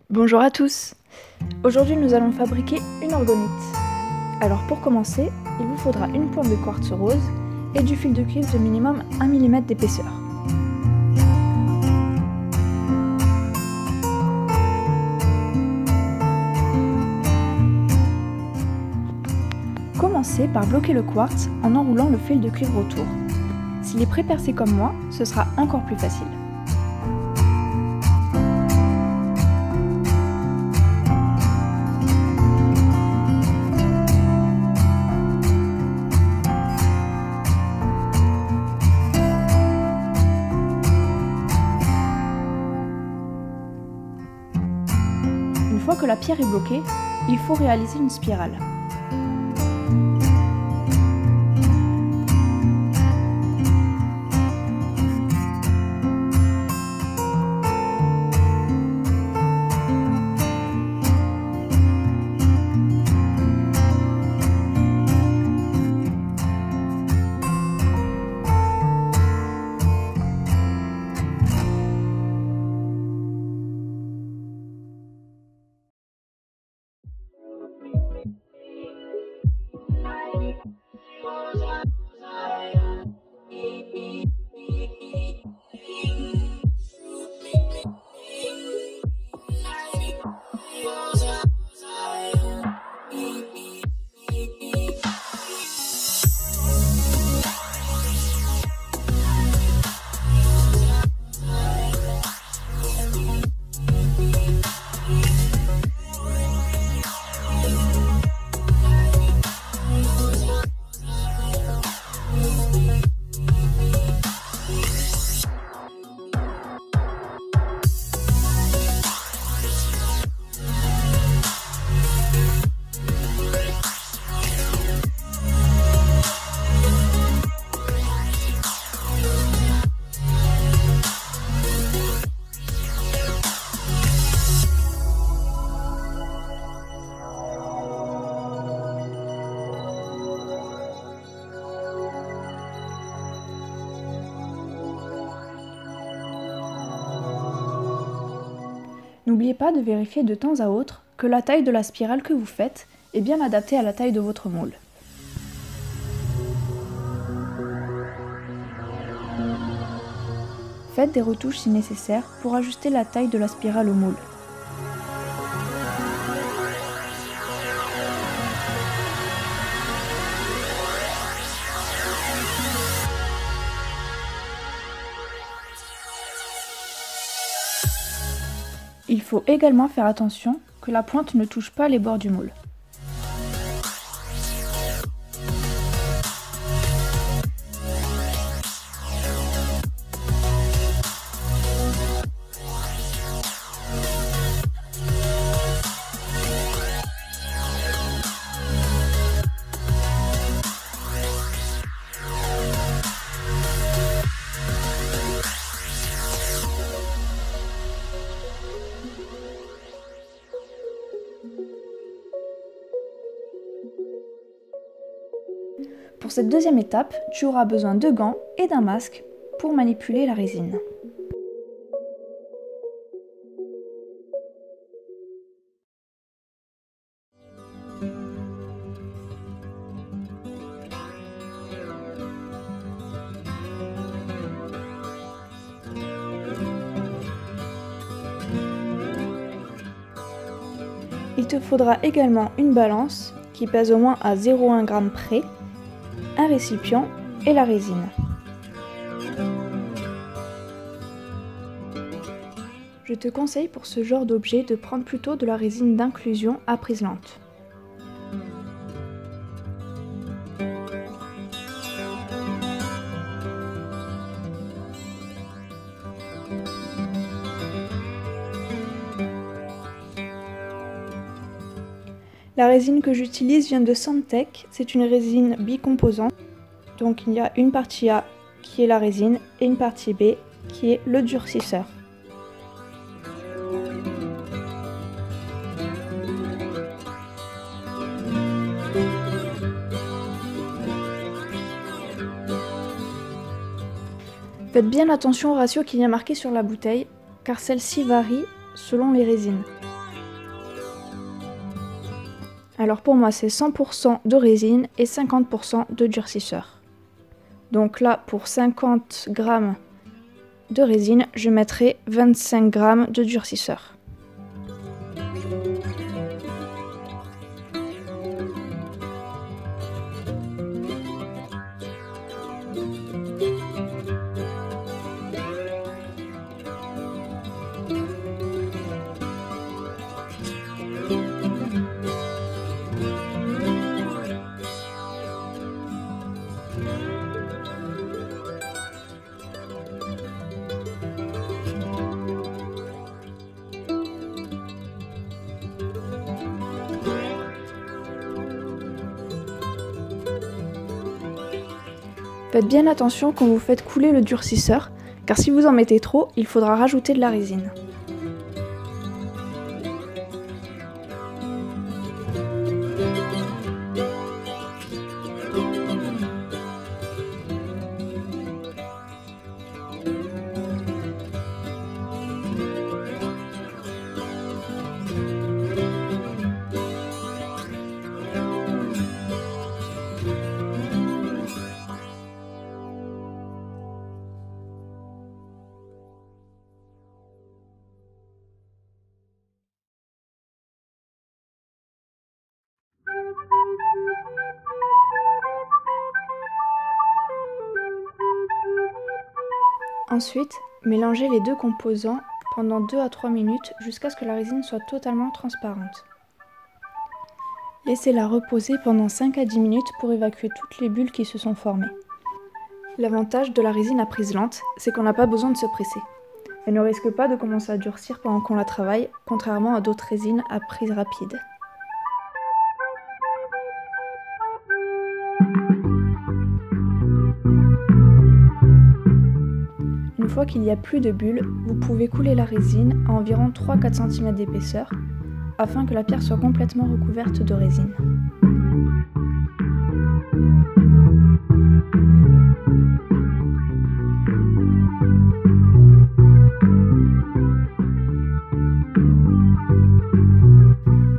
Bonjour à tous. Aujourd'hui nous allons fabriquer une orgonite. Alors pour commencer, il vous faudra une pointe de quartz rose et du fil de cuivre de minimum 1 mm d'épaisseur. Commencez par bloquer le quartz en enroulant le fil de cuivre autour. S'il est pré-percé comme moi, ce sera encore plus facile. Une fois que la pierre est bloquée, il faut réaliser une spirale. N'oubliez pas de vérifier de temps à autre que la taille de la spirale que vous faites est bien adaptée à la taille de votre moule. Faites des retouches si nécessaire pour ajuster la taille de la spirale au moule. Il faut également faire attention que la pointe ne touche pas les bords du moule. Pour cette deuxième étape, tu auras besoin de gants et d'un masque pour manipuler la résine. Il te faudra également une balance qui pèse au moins à 0,1 g près, un récipient et la résine. Je te conseille pour ce genre d'objet de prendre plutôt de la résine d'inclusion à prise lente. La résine que j'utilise vient de Sandtech, c'est une résine bicomposante, donc il y a une partie A qui est la résine et une partie B qui est le durcisseur. Faites bien attention au ratio qu'il y a marqué sur la bouteille, car celle-ci varie selon les résines. Alors pour moi c'est 100% de résine et 50% de durcisseur. Donc là pour 50 g de résine, je mettrai 25 g de durcisseur. Faites bien attention quand vous faites couler le durcisseur, car si vous en mettez trop, il faudra rajouter de la résine. Ensuite, mélangez les deux composants pendant 2 à 3 minutes jusqu'à ce que la résine soit totalement transparente. Laissez-la reposer pendant 5 à 10 minutes pour évacuer toutes les bulles qui se sont formées. L'avantage de la résine à prise lente, c'est qu'on n'a pas besoin de se presser. Elle ne risque pas de commencer à durcir pendant qu'on la travaille, contrairement à d'autres résines à prise rapide. Une fois qu'il n'y a plus de bulles, vous pouvez couler la résine à environ 3-4 cm d'épaisseur afin que la pierre soit complètement recouverte de résine.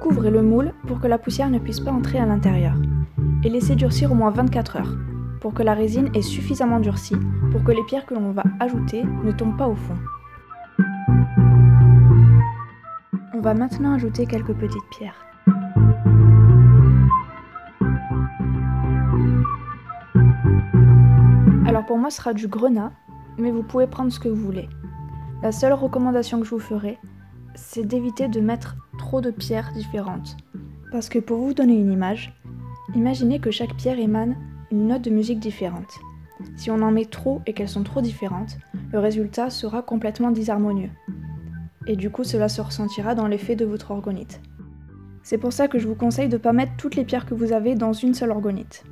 Couvrez le moule pour que la poussière ne puisse pas entrer à l'intérieur et laissez durcir au moins 24 heures pour que la résine ait suffisamment durci pour que les pierres que l'on va ajouter ne tombent pas au fond. On va maintenant ajouter quelques petites pierres. Alors pour moi ce sera du grenat, mais vous pouvez prendre ce que vous voulez. La seule recommandation que je vous ferai, c'est d'éviter de mettre trop de pierres différentes. Parce que pour vous donner une image, imaginez que chaque pierre émane une note de musique différente. Si on en met trop et qu'elles sont trop différentes, le résultat sera complètement disharmonieux. Et du coup, cela se ressentira dans l'effet de votre orgonite. C'est pour ça que je vous conseille de ne pas mettre toutes les pierres que vous avez dans une seule orgonite.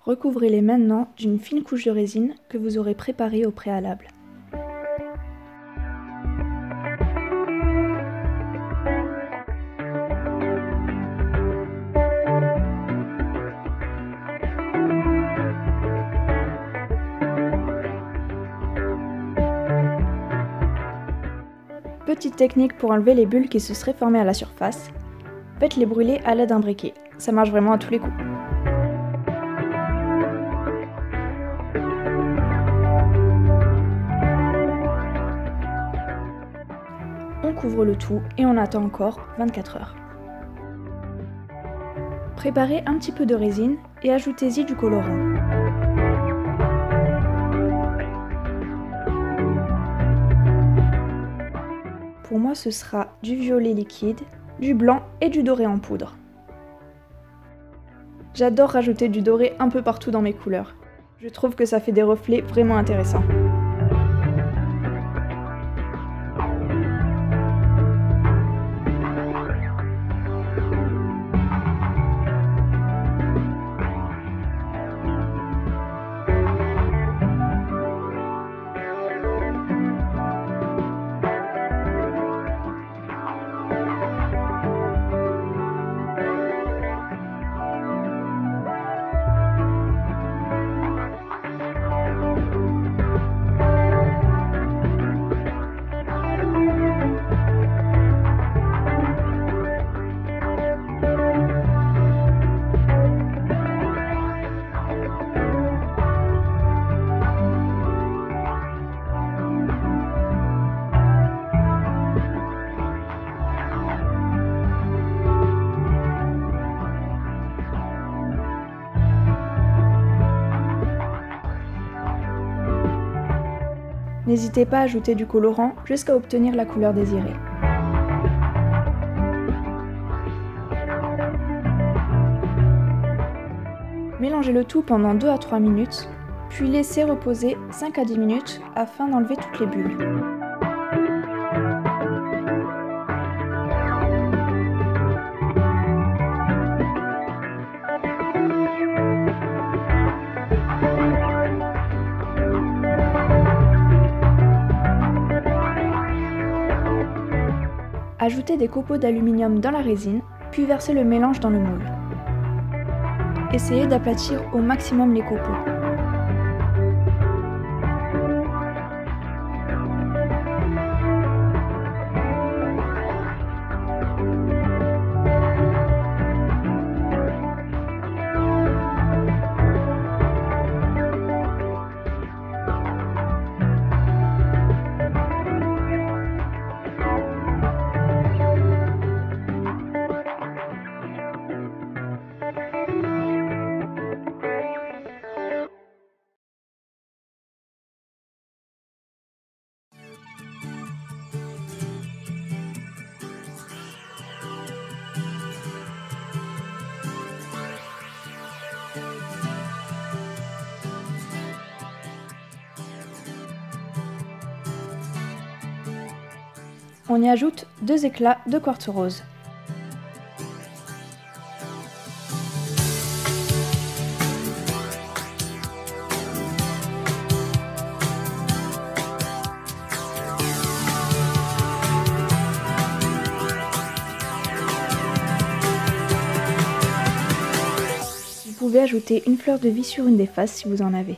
Recouvrez-les maintenant d'une fine couche de résine que vous aurez préparée au préalable. Petite technique pour enlever les bulles qui se seraient formées à la surface, faites-les brûler à l'aide d'un briquet, ça marche vraiment à tous les coups. On couvre le tout et on attend encore 24 heures. Préparez un petit peu de résine et ajoutez-y du colorant. Pour moi, ce sera du violet liquide, du blanc et du doré en poudre. J'adore rajouter du doré un peu partout dans mes couleurs. Je trouve que ça fait des reflets vraiment intéressants. N'hésitez pas à ajouter du colorant jusqu'à obtenir la couleur désirée. Mélangez le tout pendant 2 à 3 minutes, puis laissez reposer 5 à 10 minutes afin d'enlever toutes les bulles. Ajoutez des copeaux d'aluminium dans la résine, puis versez le mélange dans le moule. Essayez d'aplatir au maximum les copeaux. On y ajoute 2 éclats de quartz rose. Vous pouvez ajouter une fleur de vie sur une des faces si vous en avez.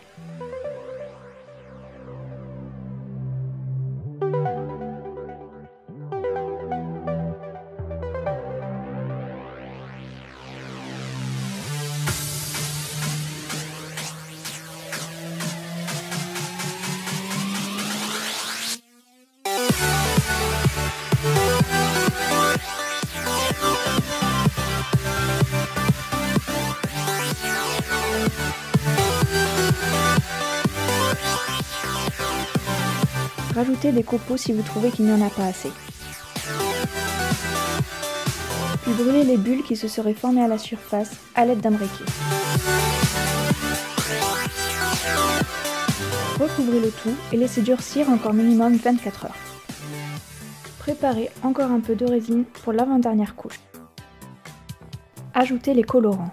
Rajoutez des copeaux si vous trouvez qu'il n'y en a pas assez. Puis brûlez les bulles qui se seraient formées à la surface à l'aide d'un briquet. Recouvrez le tout et laissez durcir encore minimum 24 heures. Préparez encore un peu de résine pour l'avant-dernière couche. Ajoutez les colorants.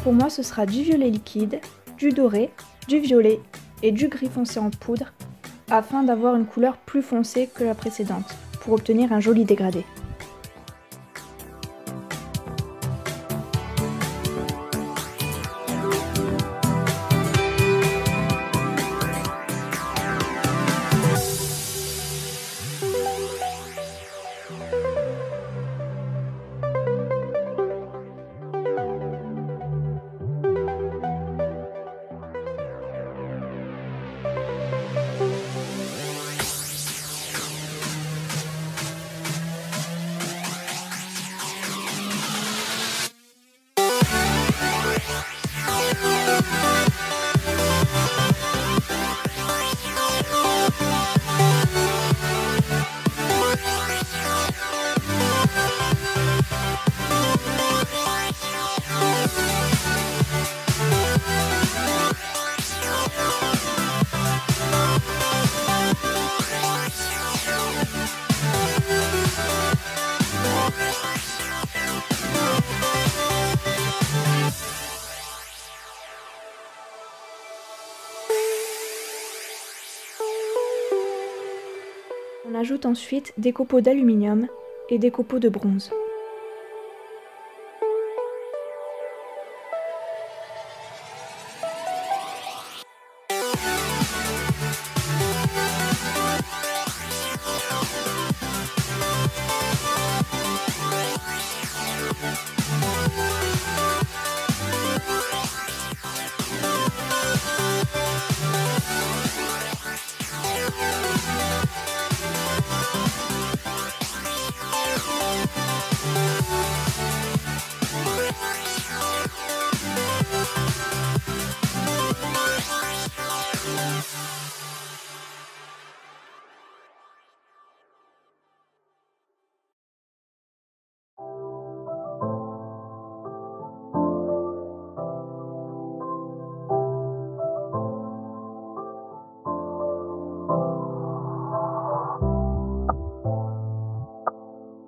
Pour moi, ce sera du violet liquide, du doré, du violet et du gris foncé en poudre afin d'avoir une couleur plus foncée que la précédente pour obtenir un joli dégradé. ajoute ensuite des copeaux d'aluminium et des copeaux de bronze.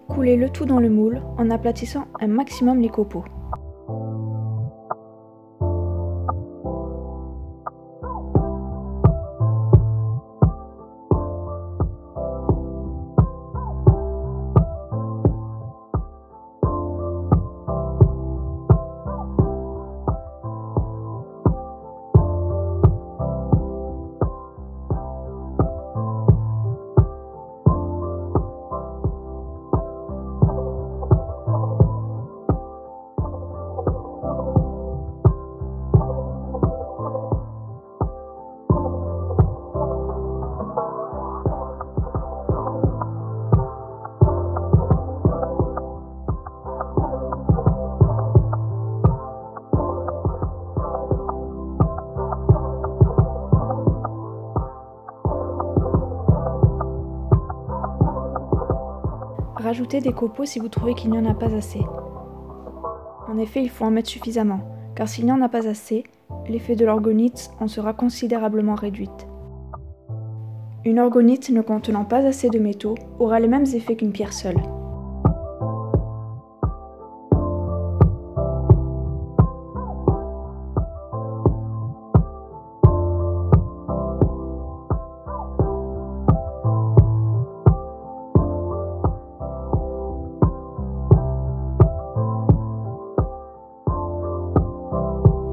Coulez le tout dans le moule en aplatissant un maximum les copeaux. Rajoutez des copeaux si vous trouvez qu'il n'y en a pas assez. En effet, il faut en mettre suffisamment, car s'il n'y en a pas assez, l'effet de l'orgonite en sera considérablement réduite. Une orgonite ne contenant pas assez de métaux aura les mêmes effets qu'une pierre seule.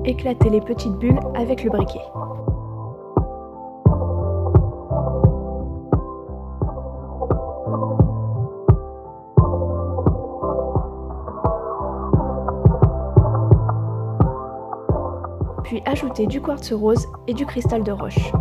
Éclatez les petites bulles avec le briquet. Puis ajoutez du quartz rose et du cristal de roche.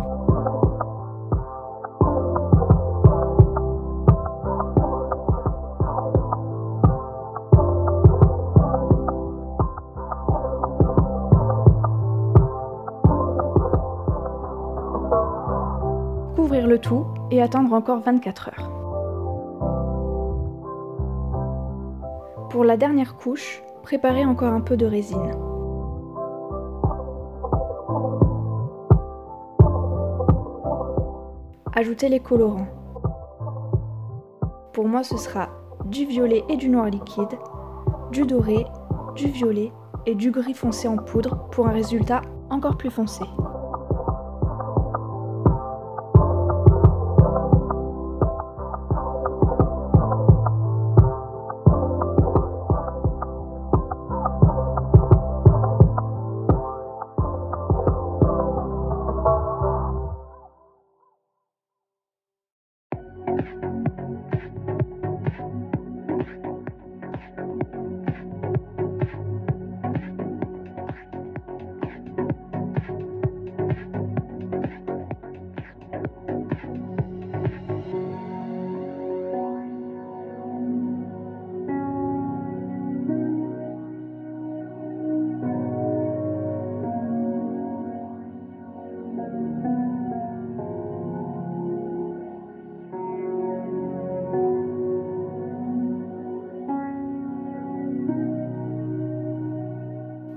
Couvrir le tout et attendre encore 24 heures. Pour la dernière couche, préparez encore un peu de résine. Ajoutez les colorants. Pour moi, ce sera du violet et du noir liquide, du doré, du violet et du gris foncé en poudre pour un résultat encore plus foncé.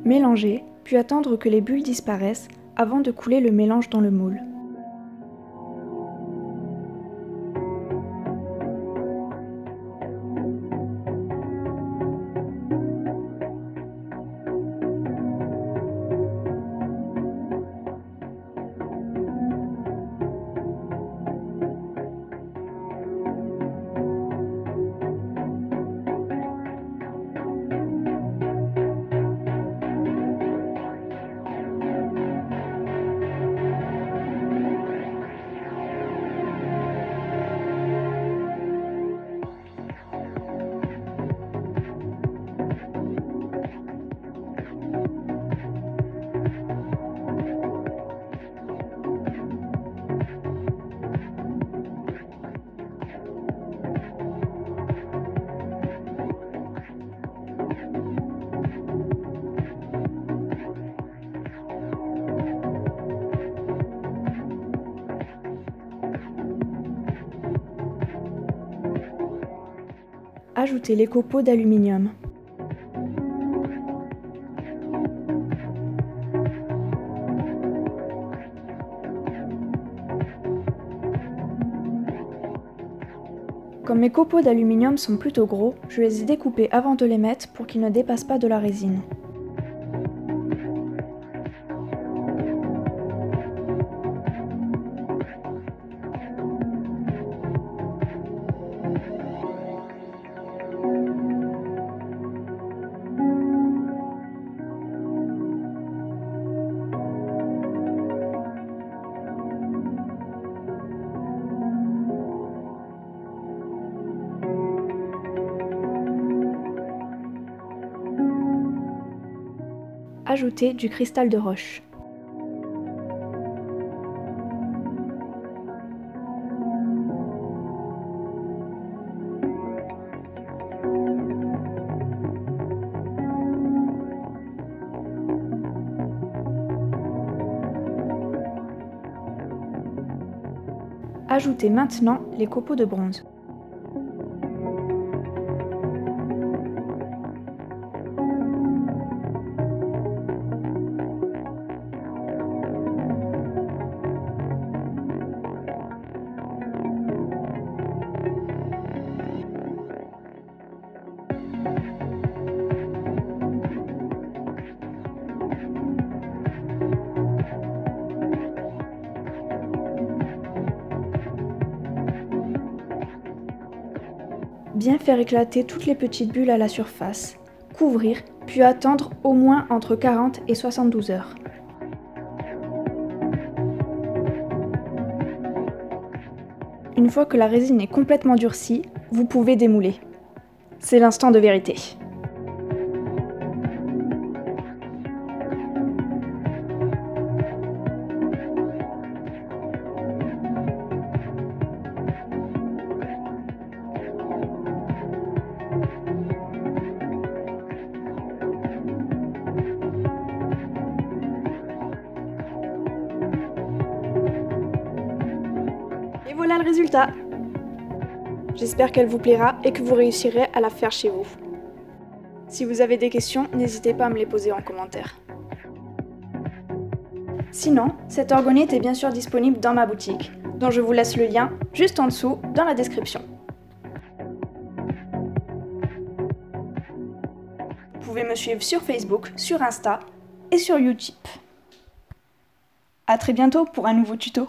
Mélanger, puis attendre que les bulles disparaissent avant de couler le mélange dans le moule. Ajoutez les copeaux d'aluminium. Comme mes copeaux d'aluminium sont plutôt gros, je les ai découpés avant de les mettre pour qu'ils ne dépassent pas de la résine. Ajoutez du cristal de roche. Ajoutez maintenant les copeaux de bronze. Bien faire éclater toutes les petites bulles à la surface, couvrir, puis attendre au moins entre 40 et 72 heures. Une fois que la résine est complètement durcie, vous pouvez démouler. C'est l'instant de vérité. Et voilà le résultat! J'espère qu'elle vous plaira et que vous réussirez à la faire chez vous. Si vous avez des questions, n'hésitez pas à me les poser en commentaire. Sinon, cette orgonite est bien sûr disponible dans ma boutique, dont je vous laisse le lien juste en dessous dans la description. Vous pouvez me suivre sur Facebook, sur Insta et sur YouTube. À très bientôt pour un nouveau tuto.